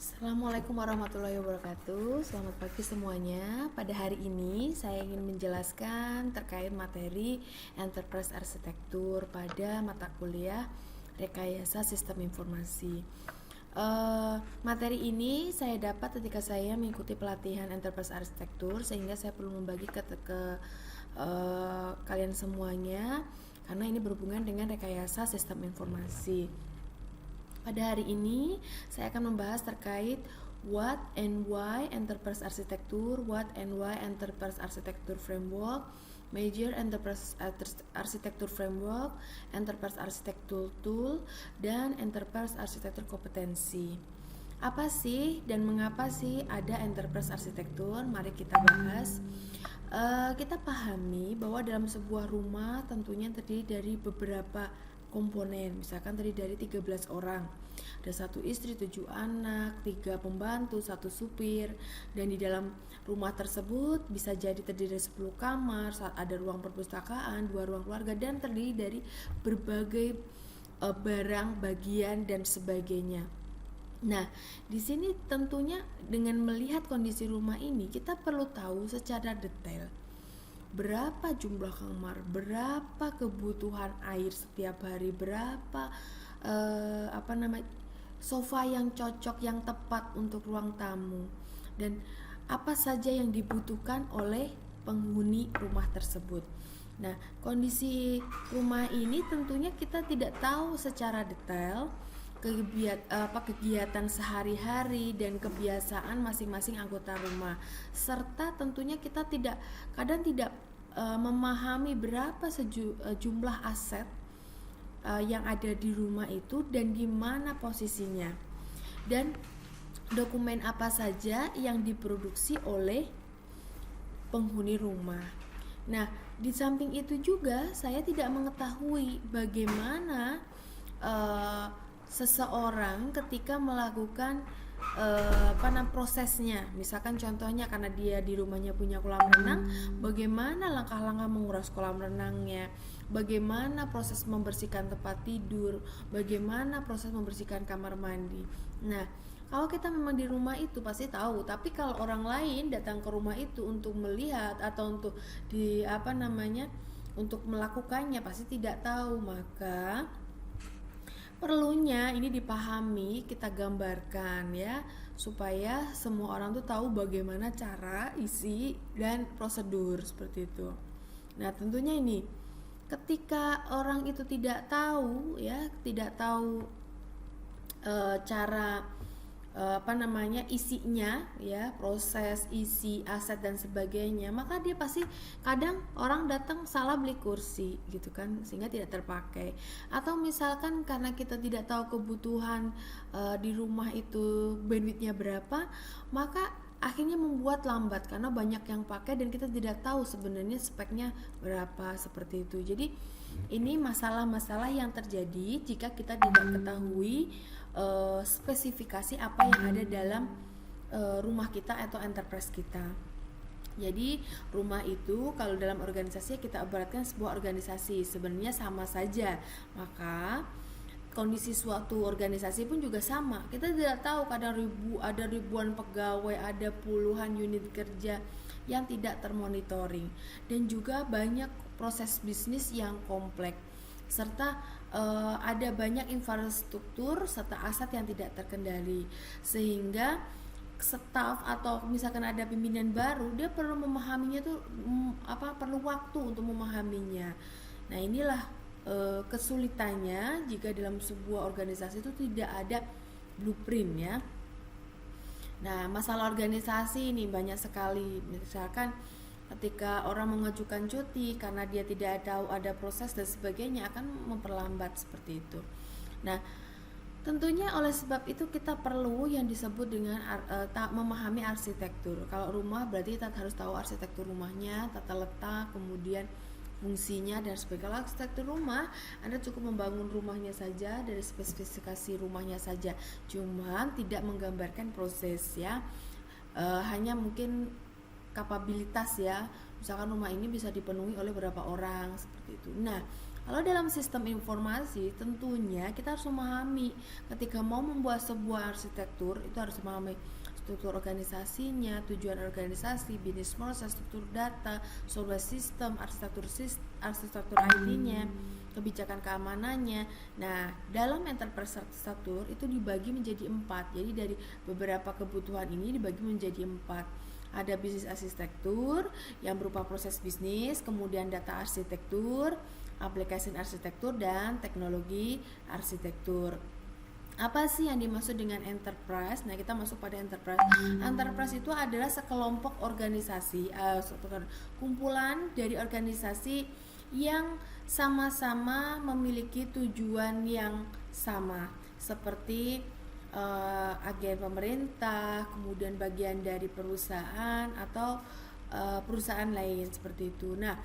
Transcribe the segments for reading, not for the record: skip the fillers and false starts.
Assalamualaikum warahmatullahi wabarakatuh. Selamat pagi semuanya. Pada hari ini saya ingin menjelaskan terkait materi Enterprise Arsitektur pada mata kuliah Rekayasa Sistem Informasi. Materi ini saya dapat ketika saya mengikuti pelatihan Enterprise Arsitektur, sehingga saya perlu membagi ke kalian semuanya karena ini berhubungan dengan rekayasa sistem informasi. Pada hari ini saya akan membahas terkait what and why Enterprise Arsitektur, what and why Enterprise Arsitektur Framework, Major Enterprise Arsitektur Framework, Enterprise Arsitektur Tool, dan Enterprise Arsitektur Kompetensi. Apa sih dan mengapa sih ada Enterprise Arsitektur? Mari kita bahas. Kita pahami bahwa dalam sebuah rumah tentunya terdiri dari beberapa komponen, misalkan terdiri dari 13 orang, ada 1 istri, 7 anak, 3 pembantu, 1 supir, dan di dalam rumah tersebut bisa jadi terdiri dari 10 kamar, ada ruang perpustakaan, 2 ruang keluarga, dan terdiri dari berbagai barang, bagian, dan sebagainya. Nah, di sini tentunya dengan melihat kondisi rumah ini, kita perlu tahu secara detail berapa jumlah kamar, berapa kebutuhan air setiap hari, berapa sofa yang cocok, yang tepat untuk ruang tamu, dan apa saja yang dibutuhkan oleh penghuni rumah tersebut. Nah, kondisi rumah ini tentunya kita tidak tahu secara detail kegiatan sehari-hari dan kebiasaan masing-masing anggota rumah, serta tentunya kita kadang tidak memahami berapa jumlah aset yang ada di rumah itu dan di mana posisinya, dan dokumen apa saja yang diproduksi oleh penghuni rumah. Nah, di samping itu juga saya tidak mengetahui bagaimana seseorang ketika melakukan prosesnya. Misalkan contohnya karena dia di rumahnya punya kolam renang, bagaimana langkah-langkah menguras kolam renangnya, bagaimana proses membersihkan tempat tidur, bagaimana proses membersihkan kamar mandi. Nah, kalau kita memang di rumah itu pasti tahu, tapi kalau orang lain datang ke rumah itu untuk melihat atau untuk untuk melakukannya pasti tidak tahu. Maka perlunya ini dipahami, kita gambarkan ya, supaya semua orang tuh tahu bagaimana cara, isi, dan prosedur seperti itu. Nah, tentunya ini ketika orang itu tidak tahu cara isinya ya, proses isi aset dan sebagainya, maka dia pasti kadang orang datang salah beli kursi gitu kan, sehingga tidak terpakai. Atau misalkan karena kita tidak tahu kebutuhan di rumah itu bandwidthnya berapa, maka akhirnya membuat lambat karena banyak yang pakai dan kita tidak tahu sebenarnya speknya berapa, seperti itu. Jadi ini masalah-masalah yang terjadi jika kita tidak ketahui spesifikasi apa yang ada dalam rumah kita atau enterprise kita. Jadi rumah itu kalau dalam organisasi kita ibaratkan sebuah organisasi, sebenarnya sama saja. Maka kondisi suatu organisasi pun juga sama. Kita tidak tahu, kadang ada ribuan pegawai, ada puluhan unit kerja yang tidak termonitoring, dan juga banyak proses bisnis yang kompleks, serta ada banyak infrastruktur serta aset yang tidak terkendali, sehingga staf atau misalkan ada pimpinan baru, dia perlu memahaminya tuh perlu waktu untuk memahaminya. Nah, inilah kesulitannya jika dalam sebuah organisasi itu tidak ada blueprint ya. Nah, masalah organisasi ini banyak sekali. Misalkan ketika orang mengajukan cuti karena dia tidak tahu ada proses dan sebagainya, akan memperlambat seperti itu. Nah, tentunya oleh sebab itu kita perlu yang disebut dengan memahami arsitektur. Kalau rumah berarti kita harus tahu arsitektur rumahnya, tata letak, kemudian fungsinya dan sebagainya. Kalau arsitektur rumah, Anda cukup membangun rumahnya saja, dari spesifikasi rumahnya saja, cuman tidak menggambarkan proses ya. Hanya mungkin kapabilitas ya, misalkan rumah ini bisa dipenuhi oleh berapa orang, seperti itu. Nah, Kalau dalam sistem informasi, tentunya kita harus memahami ketika mau membuat sebuah arsitektur itu harus memahami struktur organisasinya, tujuan organisasi, bisnis proses, struktur data, software sistem, arsitektur IT-nya, kebijakan keamanannya. Nah, dalam enterprise arsitektur itu dibagi menjadi 4. Jadi dari beberapa kebutuhan ini dibagi menjadi 4. Ada bisnis arsitektur yang berupa proses bisnis, kemudian data arsitektur, aplikasi arsitektur, dan teknologi arsitektur. Apa sih yang dimaksud dengan enterprise? Nah, kita masuk pada enterprise. Enterprise itu adalah sekelompok organisasi, kumpulan dari organisasi yang sama-sama memiliki tujuan yang sama, seperti agen pemerintah, kemudian bagian dari perusahaan atau perusahaan lain seperti itu. Nah,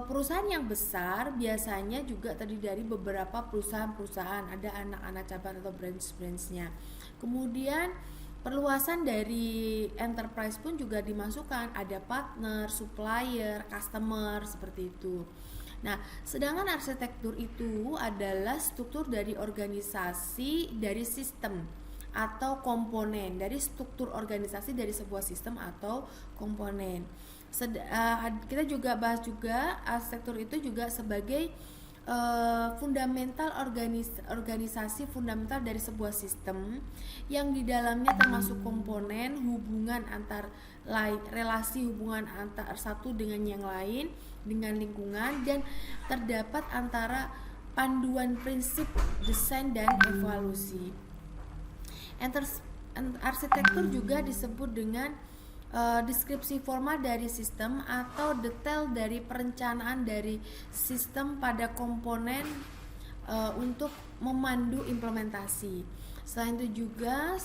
perusahaan yang besar biasanya juga terdiri dari beberapa perusahaan-perusahaan, ada anak-anak cabang atau branch-branchnya. Kemudian perluasan dari enterprise pun juga dimasukkan, ada partner, supplier, customer, seperti itu. Nah, sedangkan arsitektur itu adalah struktur dari organisasi dari sistem atau komponen, dari struktur organisasi dari sebuah sistem atau komponen. Kita juga bahas juga arsitektur itu juga sebagai fundamental organisasi fundamental dari sebuah sistem yang di dalamnya termasuk komponen, hubungan antar relasi hubungan antar satu dengan yang lain, dengan lingkungan, dan terdapat antara panduan prinsip desain dan evaluasi. Arsitektur juga disebut dengan deskripsi formal dari sistem atau detail dari perencanaan dari sistem pada komponen untuk memandu implementasi. Selain itu juga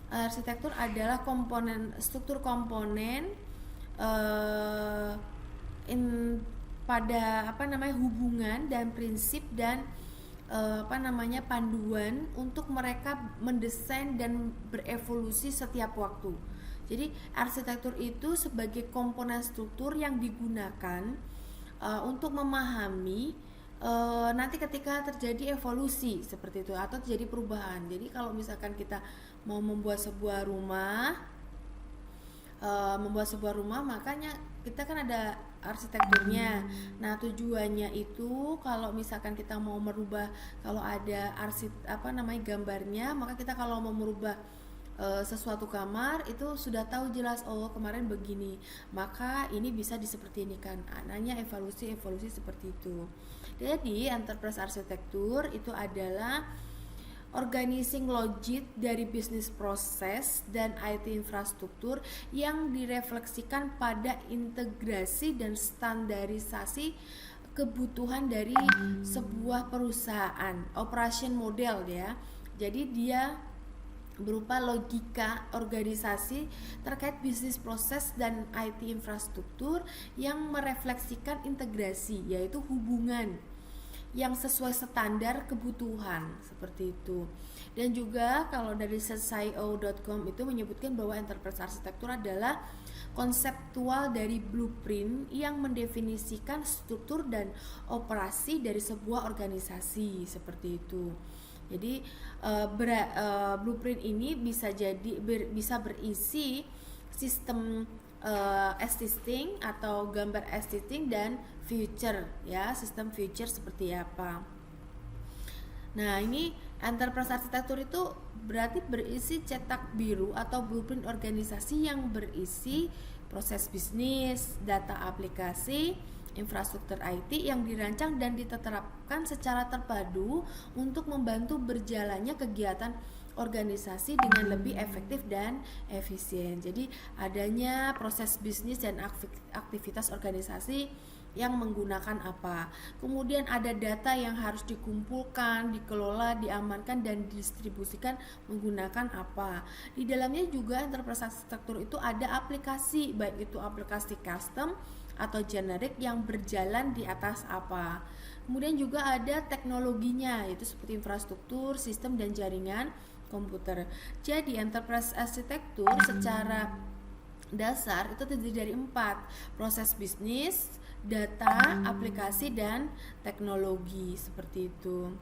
arsitektur adalah struktur komponen pada hubungan dan prinsip dan panduan untuk mereka mendesain dan berevolusi setiap waktu. Jadi arsitektur itu sebagai komponen struktur yang digunakan untuk memahami nanti ketika terjadi evolusi seperti itu atau terjadi perubahan. Jadi kalau misalkan kita mau membuat sebuah rumah, makanya kita kan ada arsitekturnya. Nah, tujuannya itu kalau misalkan kita mau merubah, kalau ada gambarnya, maka kita kalau mau merubah sesuatu kamar itu sudah tahu jelas, oh kemarin begini, maka ini bisa diseperti ini kan, namanya evaluasi seperti itu. Jadi enterprise arsitektur itu adalah organizing logic dari bisnis proses dan IT infrastruktur yang direfleksikan pada integrasi dan standarisasi kebutuhan dari sebuah perusahaan, operation model ya. Jadi dia berupa logika organisasi terkait bisnis proses dan IT infrastruktur yang merefleksikan integrasi, yaitu hubungan yang sesuai standar kebutuhan seperti itu. Dan juga kalau dari scio.com itu menyebutkan bahwa enterprise arsitektur adalah konseptual dari blueprint yang mendefinisikan struktur dan operasi dari sebuah organisasi seperti itu. Jadi blueprint ini bisa berisi sistem existing atau gambar existing dan future ya, sistem future seperti apa. Nah, ini enterprise arsitektur itu berarti berisi cetak biru atau blueprint organisasi yang berisi proses bisnis, data aplikasi, infrastruktur IT yang dirancang dan diterapkan secara terpadu untuk membantu berjalannya kegiatan organisasi dengan lebih efektif dan efisien. Jadi adanya proses bisnis dan aktivitas organisasi yang menggunakan apa. Kemudian ada data yang harus dikumpulkan, dikelola, diamankan, dan didistribusikan menggunakan apa. Di dalamnya juga enterprise arsitektur itu ada aplikasi, baik itu aplikasi custom atau generik yang berjalan di atas apa. Kemudian juga ada teknologinya, yaitu seperti infrastruktur, sistem, dan jaringan komputer. Jadi enterprise arsitektur secara dasar itu terdiri dari 4: proses bisnis, data, aplikasi, dan teknologi seperti itu.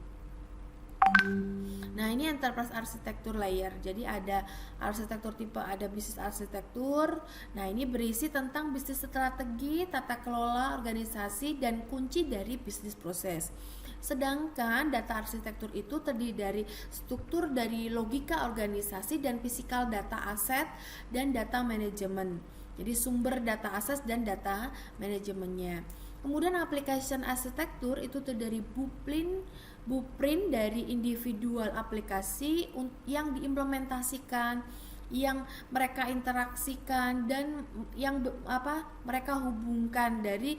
Nah, ini enterprise arsitektur layer. Jadi ada arsitektur tipe, ada bisnis arsitektur. Nah, ini berisi tentang bisnis strategi, tata kelola organisasi, dan kunci dari bisnis proses. Sedangkan data arsitektur itu terdiri dari struktur dari logika organisasi dan fisikal data aset dan data manajemen. Jadi sumber data aset dan data manajemennya. Kemudian application arsitektur itu terdiri blueprint dari individual aplikasi yang diimplementasikan, yang mereka interaksikan, dan yang mereka hubungkan dari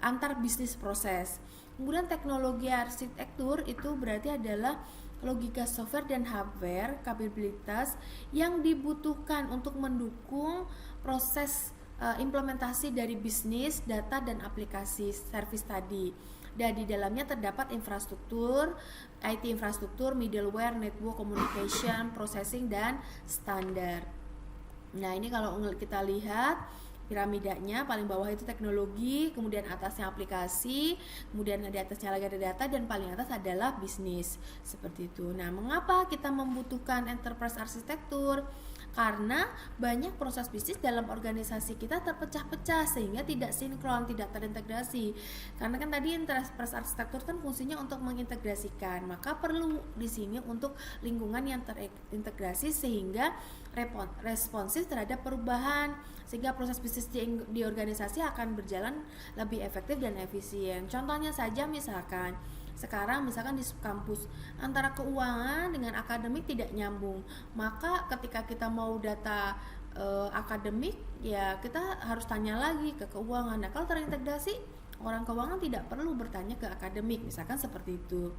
antar bisnis proses. Kemudian teknologi arsitektur itu berarti adalah logika software dan hardware kapabilitas yang dibutuhkan untuk mendukung proses implementasi dari bisnis, data, dan aplikasi service tadi. Dan di dalamnya terdapat infrastruktur, IT infrastruktur, middleware, network, communication, processing, dan standar. Nah, ini kalau kita lihat piramidanya, paling bawah itu teknologi, kemudian atasnya aplikasi, kemudian di atasnya lagi ada data, dan paling atas adalah bisnis. Seperti itu. Nah, mengapa kita membutuhkan enterprise arsitektur? Karena banyak proses bisnis dalam organisasi kita terpecah-pecah sehingga tidak sinkron, tidak terintegrasi. Karena kan tadi enterprise arsitektur kan fungsinya untuk mengintegrasikan, maka perlu di sini untuk lingkungan yang terintegrasi sehingga responsif terhadap perubahan, sehingga proses bisnis di organisasi akan berjalan lebih efektif dan efisien. Contohnya saja misalkan sekarang di kampus antara keuangan dengan akademik tidak nyambung, maka ketika kita mau data akademik ya kita harus tanya lagi ke keuangan. Nah, kalau terintegrasi, orang keuangan tidak perlu bertanya ke akademik, misalkan seperti itu.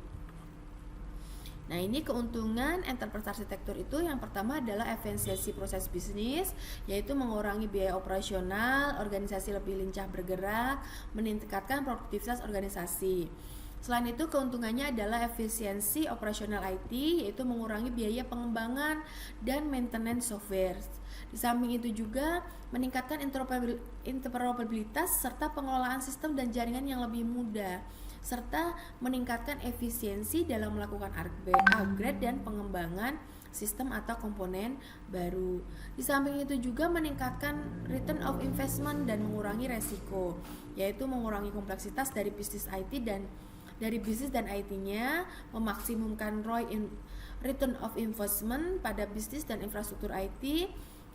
Nah, ini keuntungan enterprise arsitektur itu yang pertama adalah efisiensi proses bisnis, yaitu mengurangi biaya operasional, organisasi lebih lincah bergerak, meningkatkan produktivitas organisasi. Selain itu, keuntungannya adalah efisiensi operasional IT, yaitu mengurangi biaya pengembangan dan maintenance software. Di samping itu juga meningkatkan interoperabilitas serta pengelolaan sistem dan jaringan yang lebih mudah, serta meningkatkan efisiensi dalam melakukan upgrade dan pengembangan sistem atau komponen baru. Di samping itu juga meningkatkan return of investment dan mengurangi resiko, yaitu mengurangi kompleksitas dari bisnis IT dan IT-nya, memaksimumkan ROI return of investment pada bisnis dan infrastruktur IT,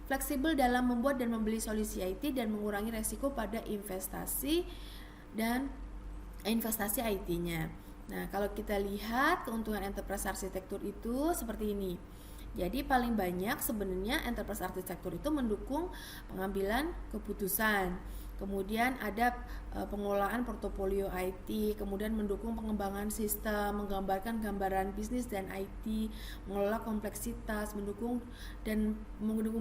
fleksibel dalam membuat dan membeli solusi IT, dan mengurangi resiko pada investasi IT-nya. Nah, kalau kita lihat keuntungan enterprise arsitektur itu seperti ini. Jadi paling banyak sebenarnya enterprise arsitektur itu mendukung pengambilan keputusan. Kemudian ada pengelolaan portofolio IT, kemudian mendukung pengembangan sistem, menggambarkan gambaran bisnis dan IT, mengelola kompleksitas, mendukung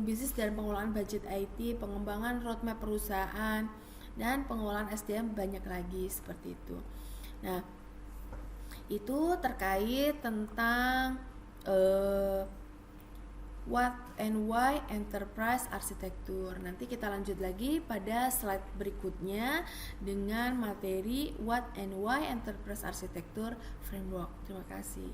bisnis dan pengelolaan budget IT, pengembangan roadmap perusahaan, dan pengelolaan SDM banyak lagi seperti itu. Nah, itu terkait tentang what and why enterprise arsitektur. Nanti kita lanjut lagi pada slide berikutnya dengan materi what and why enterprise arsitektur framework. Terima kasih.